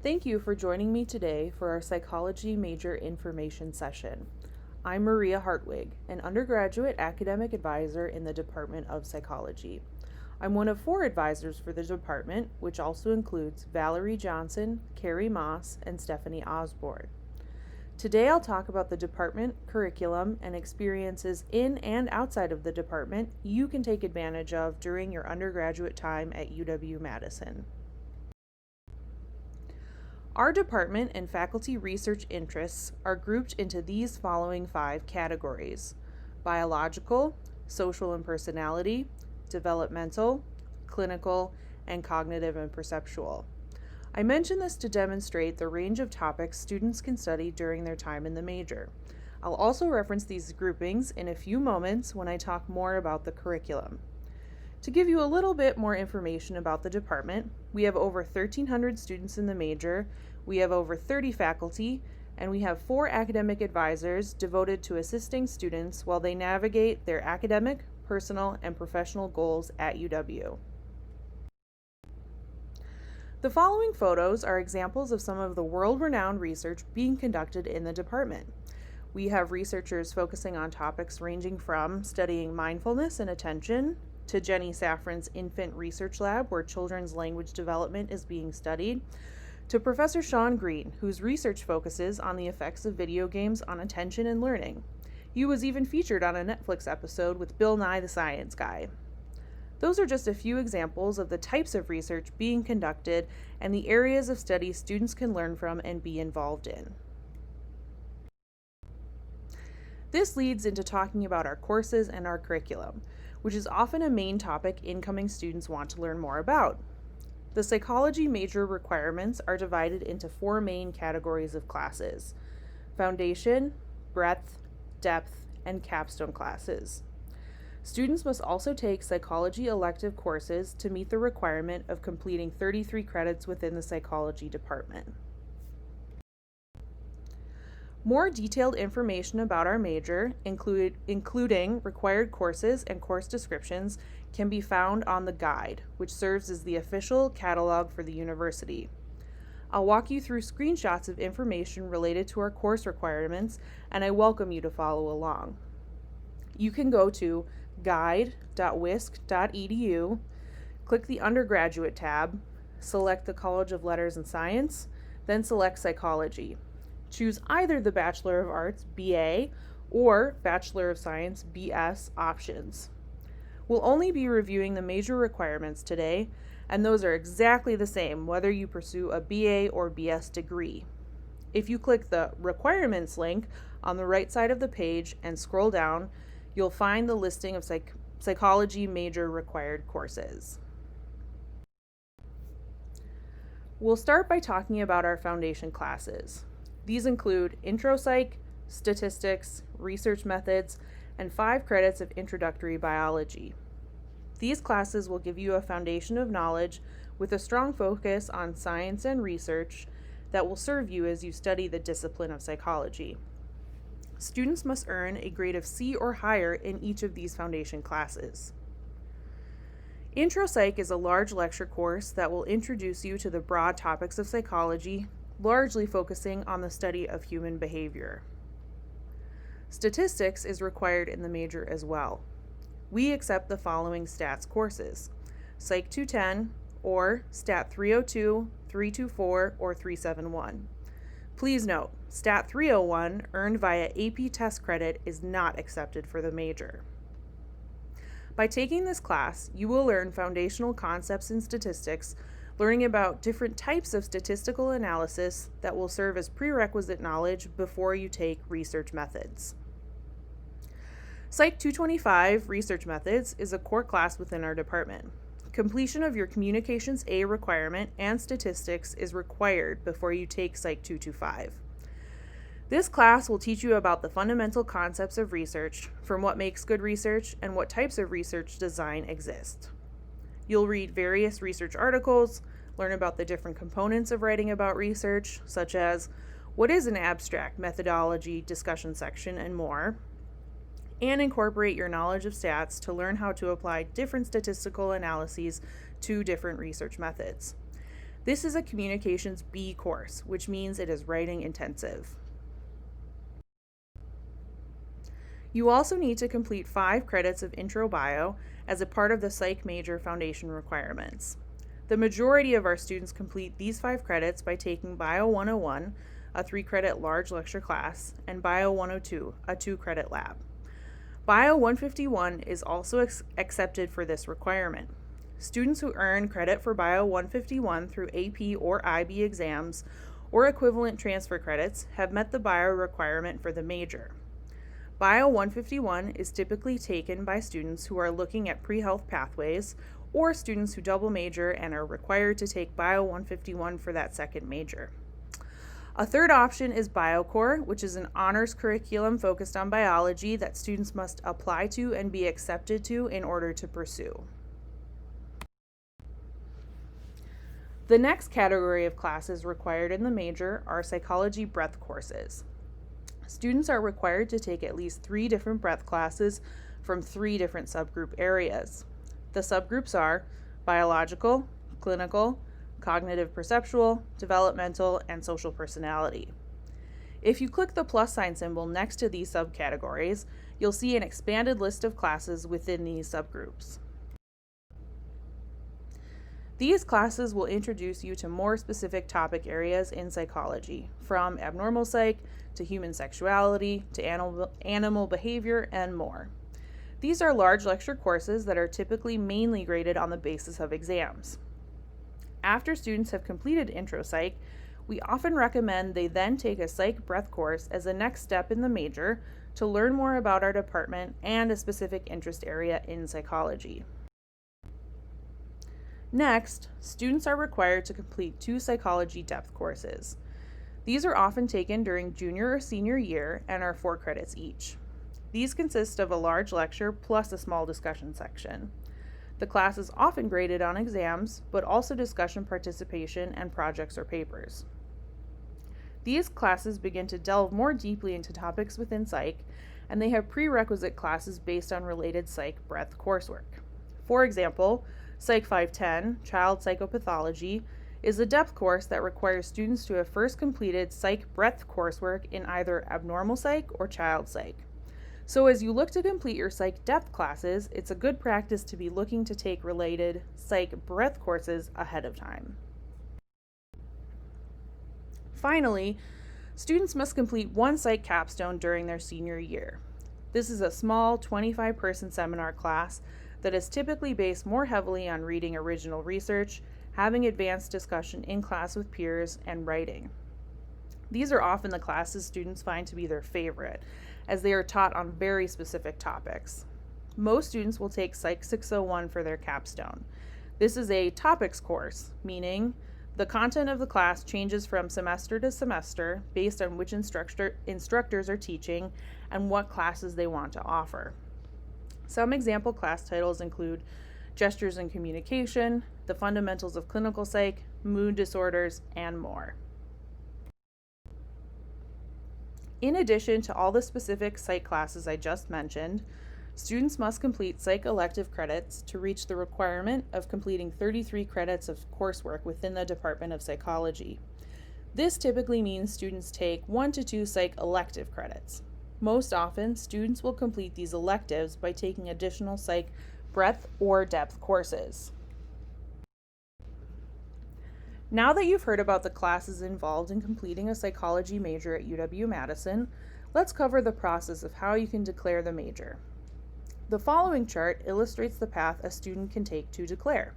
Thank you for joining me today for our psychology major information session. I'm Maria Hartwig, an undergraduate academic advisor in the Department of Psychology. I'm one of 4 advisors for the department, which also includes Valerie Johnson, Carrie Moss, and Stephanie Osborne. Today I'll talk about the department, curriculum, and experiences in and outside of the department you can take advantage of during your undergraduate time at UW-Madison. Our department and faculty research interests are grouped into these following 5 categories: biological, social and personality, developmental, clinical, and cognitive and perceptual. I mention this to demonstrate the range of topics students can study during their time in the major. I'll also reference these groupings in a few moments when I talk more about the curriculum. To give you a little bit more information about the department, we have over 1,300 students in the major, we have over 30 faculty, and we have 4 academic advisors devoted to assisting students while they navigate their academic, personal, and professional goals at UW. The following photos are examples of some of the world-renowned research being conducted in the department. We have researchers focusing on topics ranging from studying mindfulness and attention, to Jenny Safran's Infant Research Lab, where children's language development is being studied, to Professor Sean Green, whose research focuses on the effects of video games on attention and learning. He was even featured on a Netflix episode with Bill Nye the Science Guy. Those are just a few examples of the types of research being conducted and the areas of study students can learn from and be involved in. This leads into talking about our courses and our curriculum, which is often a main topic incoming students want to learn more about. The psychology major requirements are divided into 4 main categories of classes: foundation, breadth, depth, and capstone classes. Students must also take psychology elective courses to meet the requirement of completing 33 credits within the psychology department. More detailed information about our major, including required courses and course descriptions, can be found on the guide, which serves as the official catalog for the university. I'll walk you through screenshots of information related to our course requirements, and I welcome you to follow along. You can go to guide.wisc.edu, click the undergraduate tab, select the College of Letters and Science, then select Psychology. Choose either the Bachelor of Arts BA or Bachelor of Science BS options. We'll only be reviewing the major requirements today, and those are exactly the same whether you pursue a BA or BS degree. If you click the Requirements link on the right side of the page and scroll down, you'll find the listing of psychology major required courses. We'll start by talking about our foundation classes. These include Intro Psych, Statistics, Research Methods, and 5 credits of Introductory Biology. These classes will give you a foundation of knowledge with a strong focus on science and research that will serve you as you study the discipline of psychology. Students must earn a grade of C or higher in each of these foundation classes. Intro Psych is a large lecture course that will introduce you to the broad topics of psychology, largely focusing on the study of human behavior. Statistics is required in the major as well. We accept the following stats courses: Psych 210, or Stat 302, 324, or 371. Please note, Stat 301, earned via AP test credit, is not accepted for the major. By taking this class, you will learn foundational concepts in statistics, learning about different types of statistical analysis that will serve as prerequisite knowledge before you take research methods. Psych 225, Research Methods, is a core class within our department. Completion of your Communications A requirement and statistics is required before you take Psych 225. This class will teach you about the fundamental concepts of research, from what makes good research and what types of research design exist. You'll read various research articles, learn about the different components of writing about research, such as what is an abstract, methodology, discussion section, and more, and incorporate your knowledge of stats to learn how to apply different statistical analyses to different research methods. This is a Communications B course, which means it is writing intensive. You also need to complete 5 credits of Intro Bio as a part of the Psych major foundation requirements. The majority of our students complete these 5 credits by taking Bio 101, a 3-credit large lecture class, and Bio 102, a 2-credit lab. Bio 151 is also accepted for this requirement. Students who earn credit for Bio 151 through AP or IB exams or equivalent transfer credits have met the bio requirement for the major. Bio 151 is typically taken by students who are looking at pre-health pathways or students who double major and are required to take Bio 151 for that second major. A third option is BioCore, which is an honors curriculum focused on biology that students must apply to and be accepted to in order to pursue. The next category of classes required in the major are psychology breadth courses. Students are required to take at least 3 different breadth classes from 3 different subgroup areas. The subgroups are biological, clinical, cognitive perceptual, developmental, and social personality. If you click the plus sign symbol next to these subcategories, you'll see an expanded list of classes within these subgroups. These classes will introduce you to more specific topic areas in psychology, from abnormal psych to human sexuality to animal behavior and more. These are large lecture courses that are typically mainly graded on the basis of exams. After students have completed Intro Psych, we often recommend they then take a Psych breadth course as a next step in the major to learn more about our department and a specific interest area in psychology. Next, students are required to complete 2 psychology depth courses. These are often taken during junior or senior year and are 4 credits each. These consist of a large lecture plus a small discussion section. The class is often graded on exams, but also discussion participation and projects or papers. These classes begin to delve more deeply into topics within psych, and they have prerequisite classes based on related psych breadth coursework. For example, Psych 510, Child Psychopathology, is a depth course that requires students to have first completed psych breadth coursework in either abnormal psych or child psych. So as you look to complete your psych depth classes, it's a good practice to be looking to take related psych breadth courses ahead of time. Finally, students must complete 1 psych capstone during their senior year. This is a small 25-person seminar class that is typically based more heavily on reading original research, having advanced discussion in class with peers, and writing. These are often the classes students find to be their favorite, as they are taught on very specific topics. Most students will take Psych 601 for their capstone. This is a topics course, meaning the content of the class changes from semester to semester based on which instructors are teaching and what classes they want to offer. Some example class titles include Gestures in Communication, The Fundamentals of Clinical Psych, Mood Disorders, and more. In addition to all the specific psych classes I just mentioned, students must complete psych elective credits to reach the requirement of completing 33 credits of coursework within the Department of Psychology. This typically means students take 1 to 2 psych elective credits. Most often, students will complete these electives by taking additional psych breadth or depth courses. Now that you've heard about the classes involved in completing a psychology major at UW-Madison, let's cover the process of how you can declare the major. The following chart illustrates the path a student can take to declare.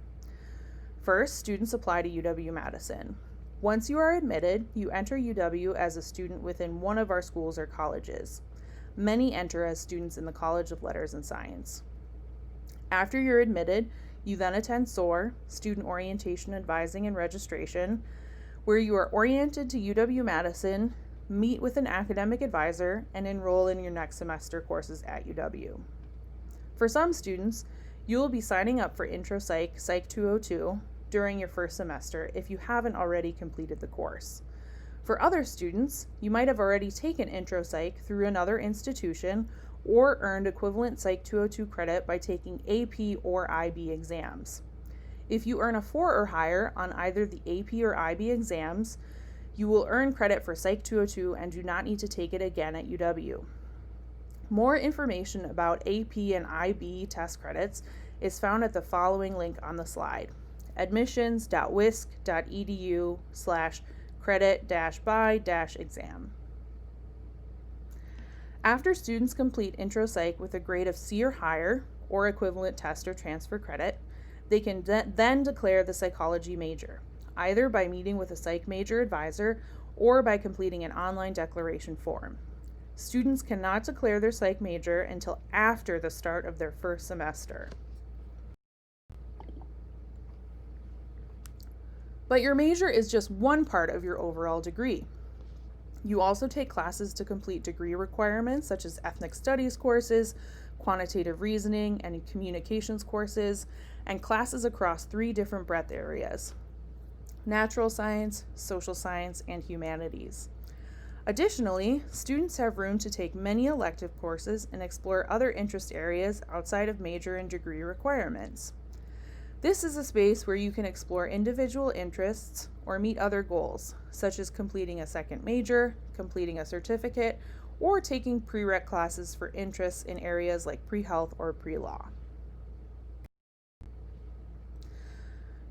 First, students apply to UW-Madison. Once you are admitted, you enter UW as a student within one of our schools or colleges. Many enter as students in the College of Letters and Science. After you're admitted, you then attend SOAR, Student Orientation Advising and Registration, where you are oriented to UW-Madison, meet with an academic advisor, and enroll in your next semester courses at UW. For some students, you will be signing up for Intro Psych, Psych 202, during your first semester if you haven't already completed the course. For other students, you might have already taken Intro Psych through another institution or earned equivalent Psych 202 credit by taking AP or IB exams. If you earn a 4 or higher on either the AP or IB exams, you will earn credit for Psych 202 and do not need to take it again at UW. More information about AP and IB test credits is found at the following link on the slide: admissions.wisc.edu/credit-by-exam. After students complete intro psych with a grade of C or higher, or equivalent test or transfer credit, they can then declare the psychology major, either by meeting with a psych major advisor or by completing an online declaration form. Students cannot declare their psych major until after the start of their first semester. But your major is just one part of your overall degree. You also take classes to complete degree requirements such as ethnic studies courses, quantitative reasoning and communications courses, and classes across 3 different breadth areas: natural science, social science, and humanities. Additionally, students have room to take many elective courses and explore other interest areas outside of major and degree requirements. This is a space where you can explore individual interests or meet other goals, such as completing a second major, completing a certificate, or taking prereq classes for interests in areas like pre-health or pre-law.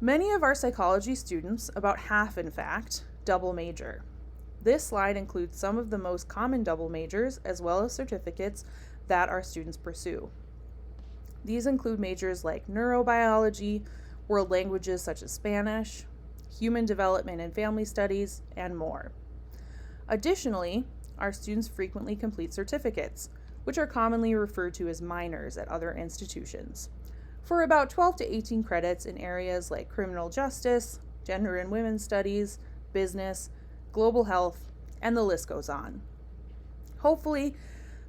Many of our psychology students, about half in fact, double major. This slide includes some of the most common double majors as well as certificates that our students pursue. These include majors like neurobiology, world languages such as Spanish, human development and family studies, and more. Additionally, our students frequently complete certificates, which are commonly referred to as minors at other institutions, for about 12 to 18 credits in areas like criminal justice, gender and women's studies, business, global health, and the list goes on. Hopefully,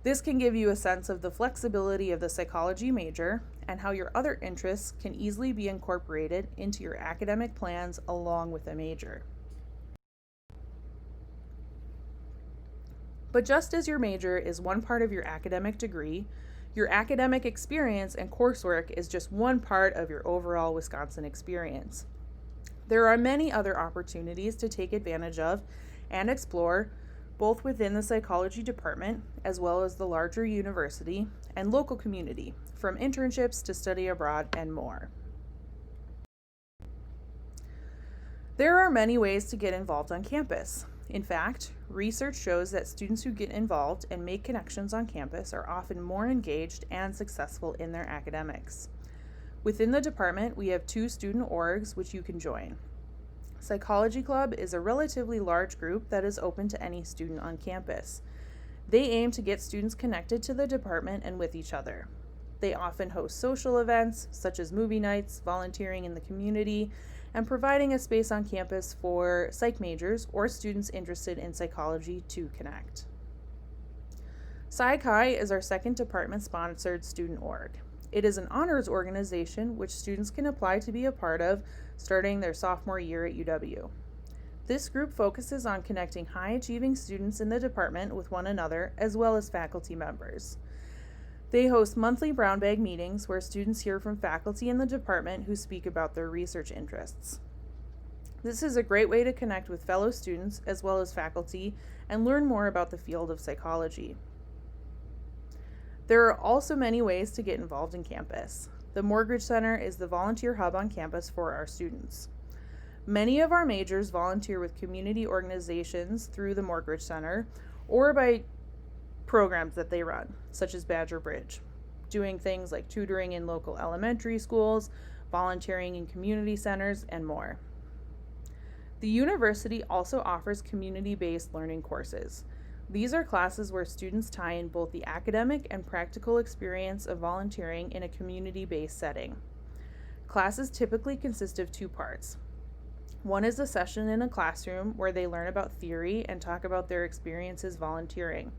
this can give you a sense of the flexibility of the psychology major and how your other interests can easily be incorporated into your academic plans along with a major. But just as your major is one part of your academic degree, your academic experience and coursework is just one part of your overall Wisconsin experience. There are many other opportunities to take advantage of and explore, both within the psychology department as well as the larger university and local community, from internships to study abroad and more. There are many ways to get involved on campus. In fact, research shows that students who get involved and make connections on campus are often more engaged and successful in their academics. Within the department, we have 2 student orgs which you can join. Psychology Club is a relatively large group that is open to any student on campus. They aim to get students connected to the department and with each other. They often host social events such as movie nights, volunteering in the community, and providing a space on campus for psych majors or students interested in psychology to connect. Psych-Chi is our second department-sponsored student org. It is an honors organization which students can apply to be a part of starting their sophomore year at UW. This group focuses on connecting high-achieving students in the department with one another as well as faculty members. They host monthly brown bag meetings where students hear from faculty in the department who speak about their research interests. This is a great way to connect with fellow students as well as faculty and learn more about the field of psychology. There are also many ways to get involved in campus. The Morgridge Center is the volunteer hub on campus for our students. Many of our majors volunteer with community organizations through the Morgridge Center or by programs that they run, such as Badger Bridge, doing things like tutoring in local elementary schools, volunteering in community centers, and more. The university also offers community-based learning courses. These are classes where students tie in both the academic and practical experience of volunteering in a community-based setting. Classes typically consist of 2 parts. One is a session in a classroom where they learn about theory and talk about their experiences volunteering.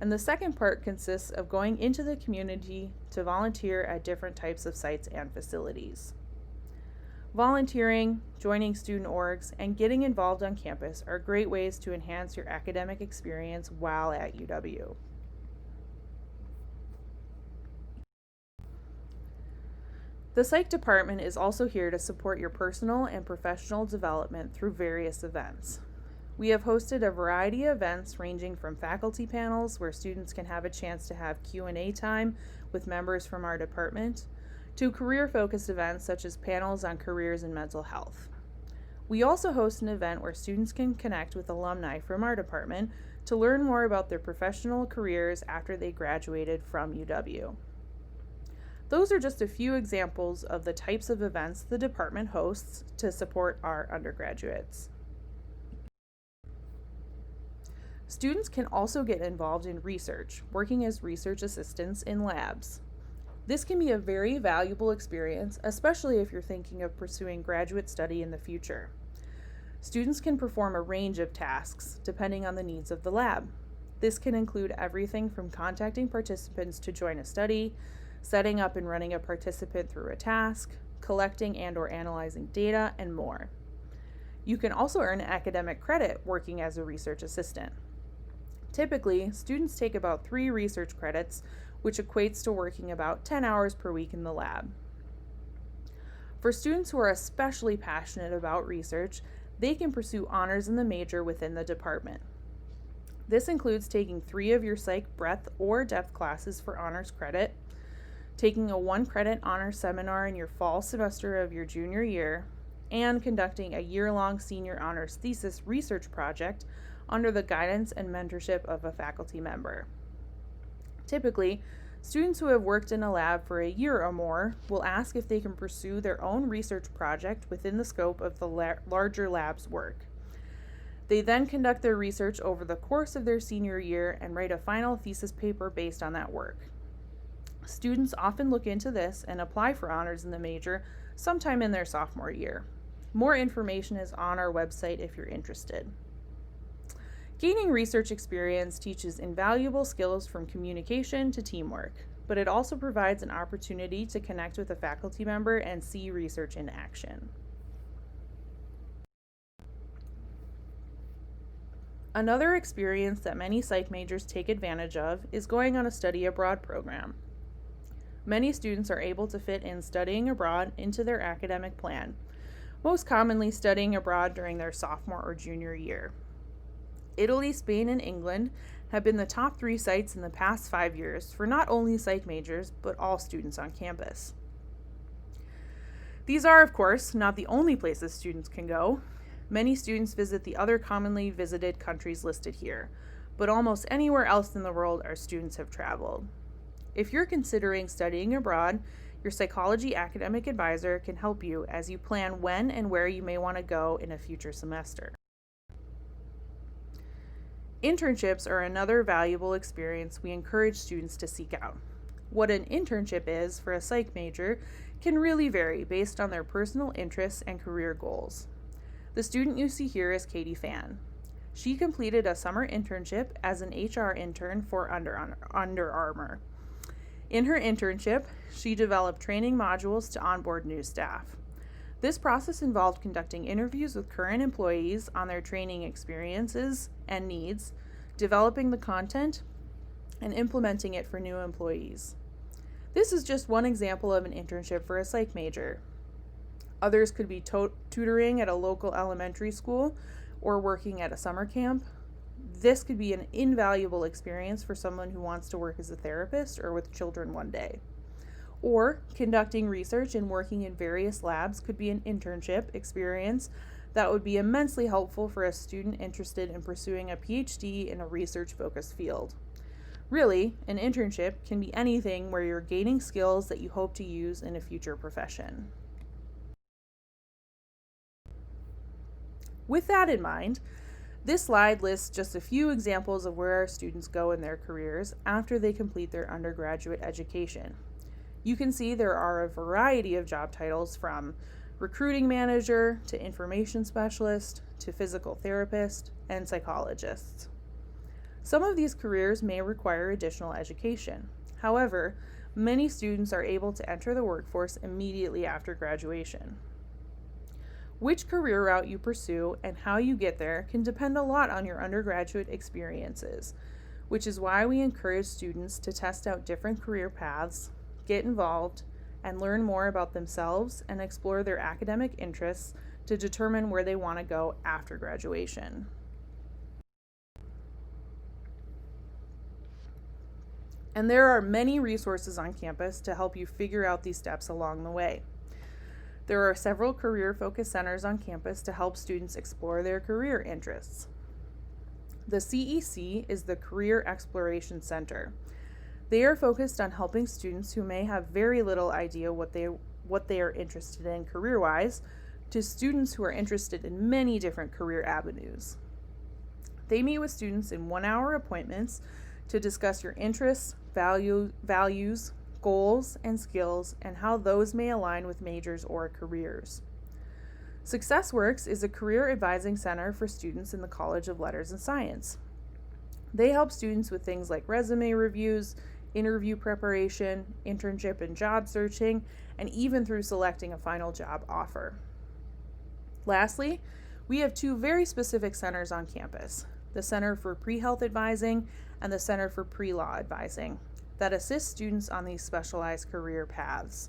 And the second part consists of going into the community to volunteer at different types of sites and facilities. Volunteering, joining student orgs, and getting involved on campus are great ways to enhance your academic experience while at UW. The psych department is also here to support your personal and professional development through various events. We have hosted a variety of events ranging from faculty panels where students can have a chance to have Q&A time with members from our department, to career-focused events such as panels on careers in mental health. We also host an event where students can connect with alumni from our department to learn more about their professional careers after they graduated from UW. Those are just a few examples of the types of events the department hosts to support our undergraduates. Students can also get involved in research, working as research assistants in labs. This can be a very valuable experience, especially if you're thinking of pursuing graduate study in the future. Students can perform a range of tasks depending on the needs of the lab. This can include everything from contacting participants to join a study, setting up and running a participant through a task, collecting and/or analyzing data, and more. You can also earn academic credit working as a research assistant. Typically, students take about 3 research credits, which equates to working about 10 hours per week in the lab. For students who are especially passionate about research, they can pursue honors in the major within the department. This includes taking 3 of your psych breadth or depth classes for honors credit, taking a 1-credit honors seminar in your fall semester of your junior year, and conducting a year-long senior honors thesis research project under the guidance and mentorship of a faculty member. Typically, students who have worked in a lab for a year or more will ask if they can pursue their own research project within the scope of the larger lab's work. They then conduct their research over the course of their senior year and write a final thesis paper based on that work. Students often look into this and apply for honors in the major sometime in their sophomore year. More information is on our website if you're interested. Gaining research experience teaches invaluable skills from communication to teamwork, but it also provides an opportunity to connect with a faculty member and see research in action. Another experience that many psych majors take advantage of is going on a study abroad program. Many students are able to fit in studying abroad into their academic plan, most commonly studying abroad during their sophomore or junior year. Italy, Spain, and England have been the top 3 sites in the past 5 years for not only psych majors, but all students on campus. These are, of course, not the only places students can go. Many students visit the other commonly visited countries listed here, but almost anywhere else in the world our students have traveled. If you're considering studying abroad, your psychology academic advisor can help you as you plan when and where you may want to go in a future semester. Internships are another valuable experience we encourage students to seek out. What an internship is for a psych major can really vary based on their personal interests and career goals. The student you see here is Katie Fan. She completed a summer internship as an HR intern for Under Armour. In her internship, she developed training modules to onboard new staff. This process involved conducting interviews with current employees on their training experiences and needs, developing the content, and implementing it for new employees. This is just one example of an internship for a psych major. Others could be tutoring at a local elementary school or working at a summer camp. This could be an invaluable experience for someone who wants to work as a therapist or with children one day. Or conducting research and working in various labs could be an internship experience that would be immensely helpful for a student interested in pursuing a PhD in a research-focused field. Really, an internship can be anything where you're gaining skills that you hope to use in a future profession. With that in mind, this slide lists just a few examples of where our students go in their careers after they complete their undergraduate education. You can see there are a variety of job titles from recruiting manager to information specialist to physical therapist and psychologist. Some of these careers may require additional education. However, many students are able to enter the workforce immediately after graduation. Which career route you pursue and how you get there can depend a lot on your undergraduate experiences, which is why we encourage students to test out different career paths, get involved, and learn more about themselves and explore their academic interests to determine where they want to go after graduation. And there are many resources on campus to help you figure out these steps along the way. There are several career-focused centers on campus to help students explore their career interests. The CEC is the Career Exploration Center. They are focused on helping students who may have very little idea what they are interested in career-wise to students who are interested in many different career avenues. They meet with students in 1-hour appointments to discuss your interests, values, goals, and skills, and how those may align with majors or careers. SuccessWorks is a career advising center for students in the College of Letters and Science. They help students with things like resume reviews, interview preparation, internship and job searching, and even through selecting a final job offer. Lastly, we have 2 very specific centers on campus, the Center for Pre-Health Advising and the Center for Pre-Law Advising, that assist students on these specialized career paths.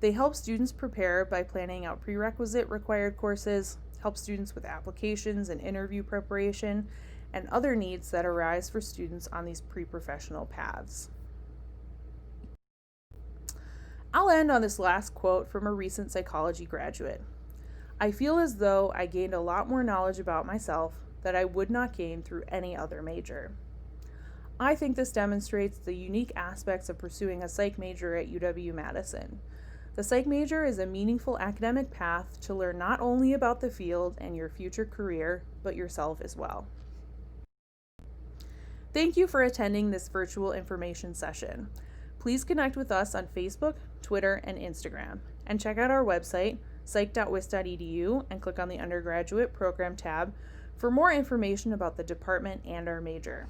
They help students prepare by planning out prerequisite required courses, help students with applications and interview preparation, and other needs that arise for students on these pre-professional paths. I'll end on this last quote from a recent psychology graduate. I feel as though I gained a lot more knowledge about myself that I would not gain through any other major. I think this demonstrates the unique aspects of pursuing a psych major at UW-Madison. The psych major is a meaningful academic path to learn not only about the field and your future career, but yourself as well. Thank you for attending this virtual information session. Please connect with us on Facebook, Twitter, and Instagram, and check out our website, psych.wisc.edu, and click on the Undergraduate Program tab for more information about the department and our major.